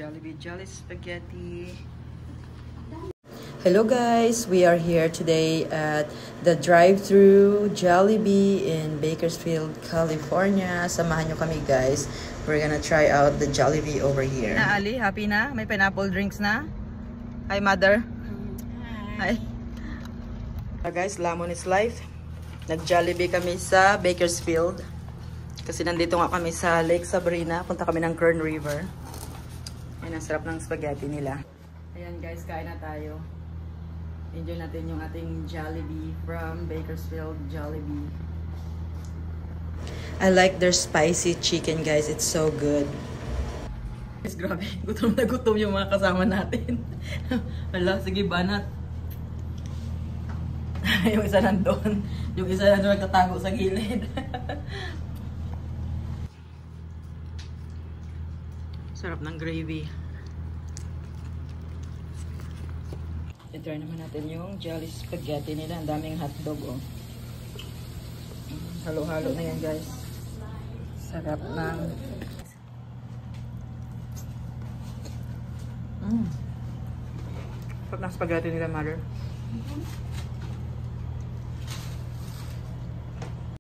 Jollibee Jolly Spaghetti. Hello guys, we are here today at the drive-thru Jollibee in Bakersfield, California. Samahan nyo kami guys. We're gonna try out the Jollibee over here. Na Ali, happy na? May pineapple drinks na? Hi mother. Hi. Guys, Lamon is life. Nag-Jollibee kami sa Bakersfield. Kasi nandito nga kami sa Lake Sabrina. Punta kami ng Kern River. Ayan, ang sarap ng spaghetti nila. Ayan guys, kain na tayo. Enjoy natin yung ating Jollibee from Bakersfield Jollibee. I like their spicy chicken guys. It's so good. Guys, grabe. Gutom na gutom yung mga kasama natin. Hala, sige banat. Yung isa nandun. Yung isa nandun nagtatago sa gilid. Sarap ng gravy. I-try naman natin yung Jolly Spaghetti nila. Ang daming hotdog, oh. Halo-halo na yan, guys. Sarap ng... Sarap ng spaghetti nila, mother.